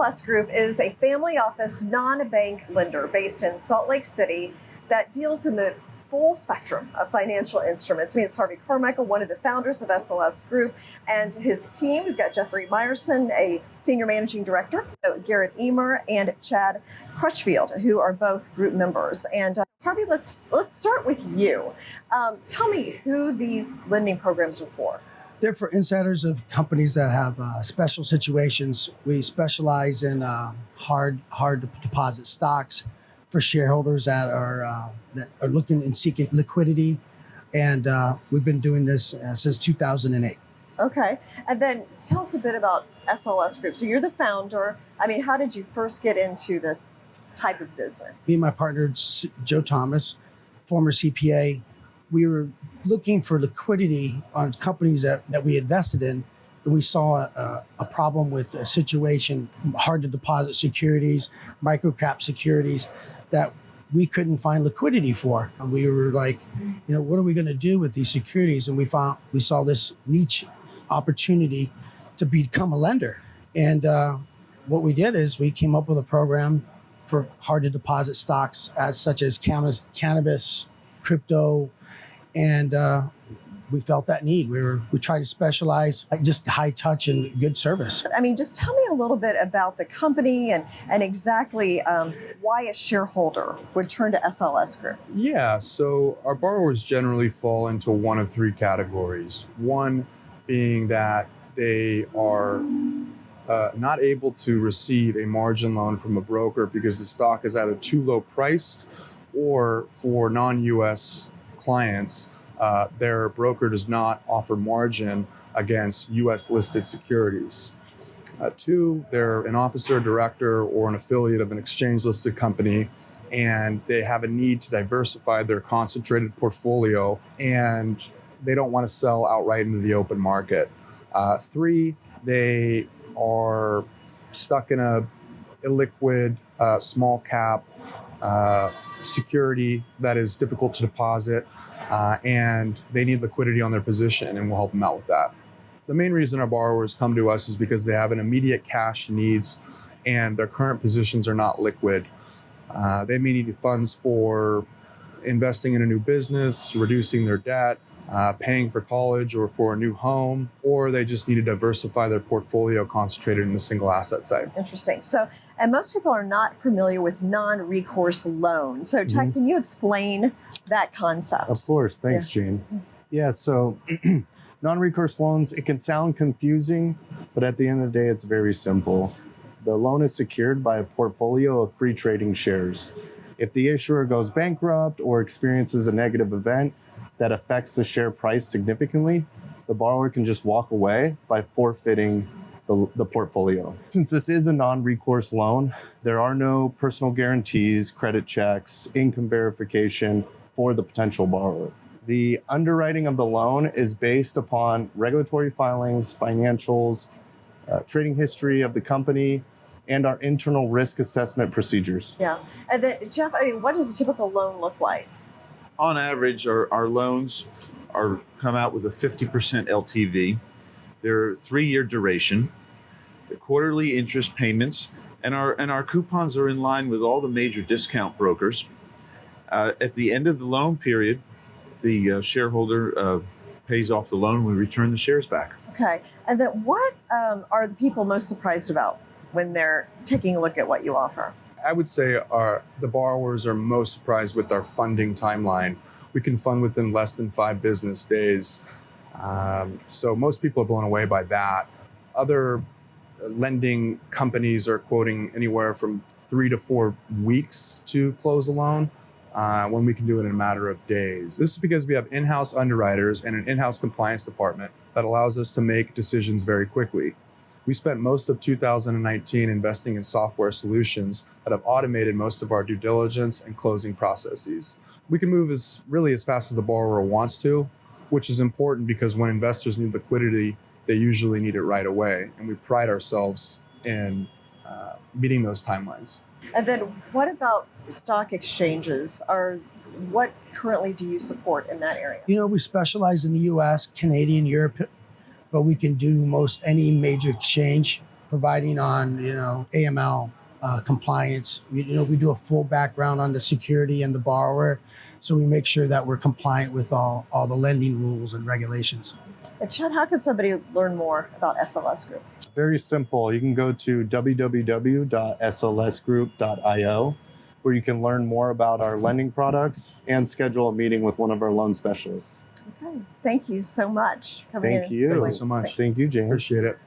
SLS Group is a family office non-bank lender based in Salt Lake City that deals in the full spectrum of financial instruments. Me, it's Harvey Carmichael, one of the founders of SLS Group, and his team. We've got Jeffrey Meyerson, a senior managing director, Garrett, Eamer, and Chad Crutchfield, who are both group members. And Harvey, let's start with you. Tell me who these lending programs are for. They're for insiders of companies that have special situations. We specialize in hard deposit stocks for shareholders that are looking and seeking liquidity, and we've been doing this since 2008. Okay, and then tell us a bit about SLS Group. So you're the founder. I mean, how did you first get into this type of business? Me and my partner, Joe Thomas, former CPA, we were looking for liquidity on companies that we invested in. And we saw a problem with a situation, hard to deposit securities, microcap securities that we couldn't find liquidity for. And we were like, what are we going to do with these securities? And we saw this niche opportunity to become a lender. And what we did is we came up with a program for hard to deposit stocks such as cannabis, crypto, and we felt that need. We tried to specialize, just high touch and good service. I mean, just tell me a little bit about the company and exactly why a shareholder would turn to SLS Group. Yeah, so our borrowers generally fall into one of three categories. One being that they are not able to receive a margin loan from a broker because the stock is either too low priced, or for non-US clients, their broker does not offer margin against US listed securities. Two, they're an officer, director, or an affiliate of an exchange listed company, and they have a need to diversify their concentrated portfolio, and they don't want to sell outright into the open market. Three, they are stuck in a illiquid, small cap security that is difficult to deposit, and they need liquidity on their position, and we'll help them out with that. The main reason our borrowers come to us is because they have an immediate cash needs and their current positions are not liquid. They may need funds for investing in a new business, reducing their debt, paying for college or for a new home, or they just need to diversify their portfolio concentrated in a single asset type. Interesting. So, and most people are not familiar with non-recourse loans. So, Ty, can you explain that concept? Of course. Thanks, Jane. Yeah, so non-recourse loans, it can sound confusing, but at the end of the day, it's very simple. The loan is secured by a portfolio of free trading shares. If the issuer goes bankrupt or experiences a negative event that affects the share price significantly, the borrower can just walk away by forfeiting the portfolio. Since this is a non-recourse loan, there are no personal guarantees, credit checks, income verification for the potential borrower. The underwriting of the loan is based upon regulatory filings, financials, trading history of the company, and our internal risk assessment procedures. Yeah. And then, Jeff, I mean, what does a typical loan look like? On average, our loans come out with a 50% LTV. They're 3-year duration, the quarterly interest payments, and our coupons are in line with all the major discount brokers. At the end of the loan period, the shareholder pays off the loan. We return the shares back. Okay. And then what are the people most surprised about when they're taking a look at what you offer? I would say the borrowers are most surprised with our funding timeline. We can fund within less than 5 business days. So most people are blown away by that. Other lending companies are quoting anywhere from 3 to 4 weeks to close a loan, when we can do it in a matter of days. This is because we have in-house underwriters and an in-house compliance department that allows us to make decisions very quickly. We spent most of 2019 investing in software solutions that have automated most of our due diligence and closing processes. We can move as fast as the borrower wants to, which is important because when investors need liquidity, they usually need it right away. And we pride ourselves in meeting those timelines. And then what about stock exchanges? What currently do you support in that area? We specialize in the US, Canadian, Europe, but we can do most any major exchange providing on, AML compliance. We do a full background on the security and the borrower. So we make sure that we're compliant with all the lending rules and regulations. And Chad, how can somebody learn more about SLS Group? Very simple. You can go to www.slsgroup.io, where you can learn more about our lending products and schedule a meeting with one of our loan specialists. Okay. Thank you so much. for coming Thank in. you. Thank you so much. Thanks. Thank you, James. Appreciate it.